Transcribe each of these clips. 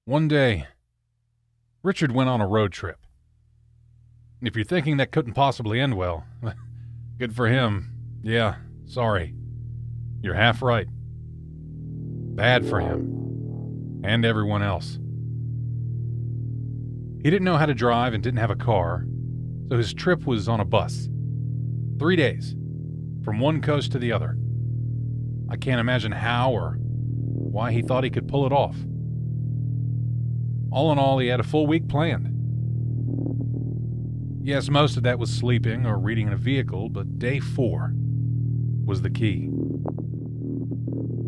One day, Richard went on a road trip. If you're thinking that couldn't possibly end well, good for him. Yeah, sorry. You're half right. Bad for him. And everyone else. He didn't know how to drive and didn't have a car, so his trip was on a bus. 3 days, from one coast to the other. I can't imagine how or why he thought he could pull it off. All in all, he had a full week planned. Yes, most of that was sleeping or reading in a vehicle, but day 4 was the key.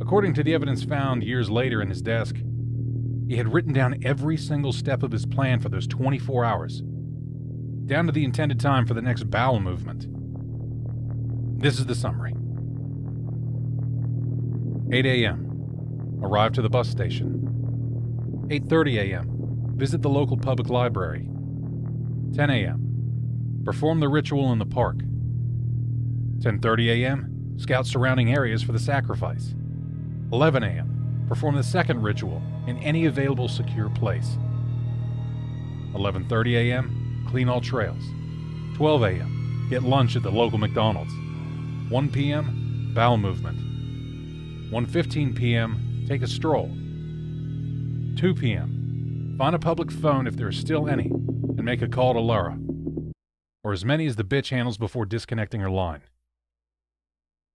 According to the evidence found years later in his desk, he had written down every single step of his plan for those 24 hours, down to the intended time for the next bowel movement. This is the summary. 8 a.m. Arrive to the bus station. 8:30 a.m. Visit the local public library. 10 a.m. Perform the ritual in the park. 10:30 a.m. Scout surrounding areas for the sacrifice. 11 a.m. Perform the second ritual in any available secure place. 11:30 a.m. Clean all trails. 12 a.m. Get lunch at the local McDonald's. 1 p.m. Bowel movement. 1:15 p.m. Take a stroll. 2 p.m. Find a public phone if there is still any and make a call to Laura, or as many as the bitch handles before disconnecting her line.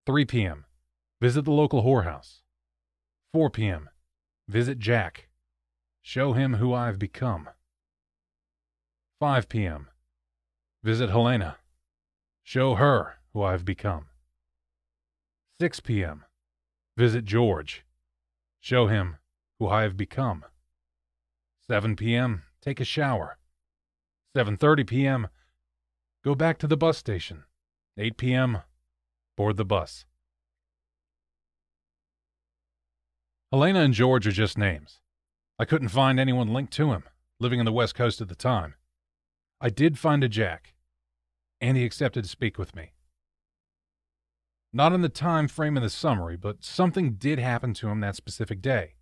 3 p.m. Visit the local whorehouse. 4 p.m. Visit Jack. Show him who I've become. 5 p.m. Visit Helena. Show her who I've become. 6 p.m. Visit George. Show him who I have become. 7 p.m. Take a shower. 7:30 p.m. Go back to the bus station. 8 p.m. Board the bus. Helena and George are just names. I couldn't find anyone linked to him, living on the West Coast at the time. I did find a Jack, and he accepted to speak with me. Not in the time frame in the summary, but something did happen to him that specific day.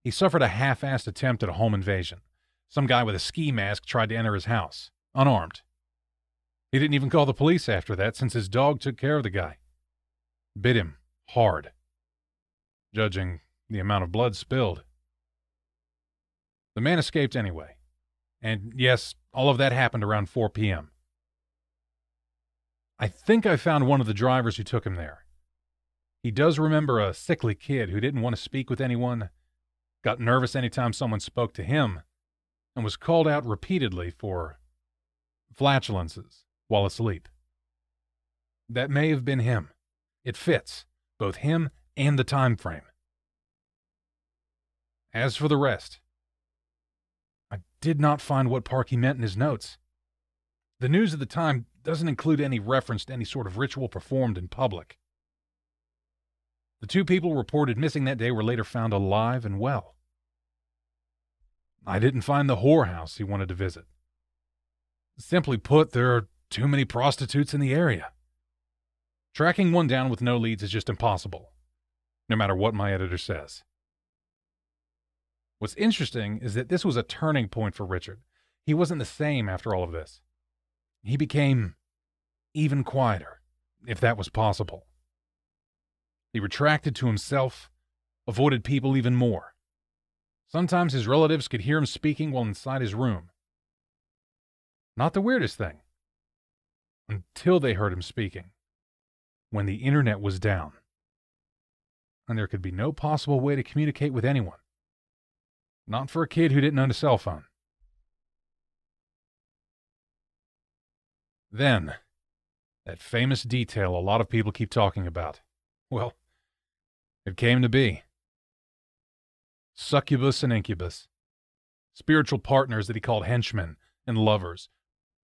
He suffered a half-assed attempt at a home invasion. Some guy with a ski mask tried to enter his house, unarmed. He didn't even call the police after that, since his dog took care of the guy. Bit him hard, judging the amount of blood spilled. The man escaped anyway. And yes, all of that happened around 4 p.m. I think I found one of the drivers who took him there. He does remember a sickly kid who didn't want to speak with anyone, got nervous anytime someone spoke to him, and was called out repeatedly for flatulences while asleep. That may have been him. It fits, both him and the time frame. As for the rest, I did not find what park he meant in his notes. The news at the time doesn't include any reference to any sort of ritual performed in public. The 2 people reported missing that day were later found alive and well. I didn't find the whorehouse he wanted to visit. Simply put, there are too many prostitutes in the area. Tracking one down with no leads is just impossible, no matter what my editor says. What's interesting is that this was a turning point for Richard. He wasn't the same after all of this. He became even quieter, if that was possible. He retracted to himself, avoided people even more. Sometimes his relatives could hear him speaking while inside his room. Not the weirdest thing. Until they heard him speaking, when the internet was down, and there could be no possible way to communicate with anyone. Not for a kid who didn't own a cell phone. Then, that famous detail a lot of people keep talking about. Well, it came to be. Succubus and incubus. Spiritual partners that he called henchmen and lovers.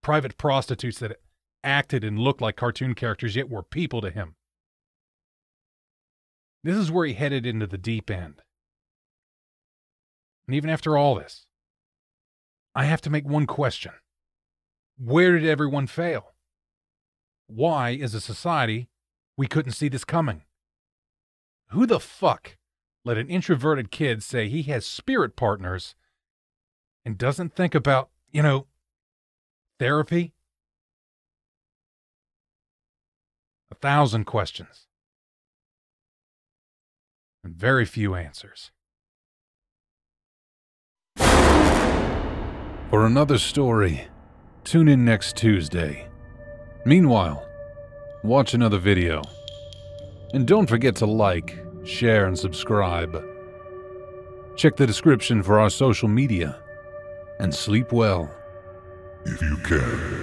Private prostitutes that acted and looked like cartoon characters yet were people to him. This is where he headed into the deep end. And even after all this, I have to make one question. Where did everyone fail? Why, as a society, we couldn't see this coming? Who the fuck let an introverted kid say he has spirit partners and doesn't think about, therapy? 1,000 questions and very few answers. For another story, tune in next Tuesday. Meanwhile, watch another video. And don't forget to like, share, and subscribe. Check the description for our social media. And sleep well. If you can.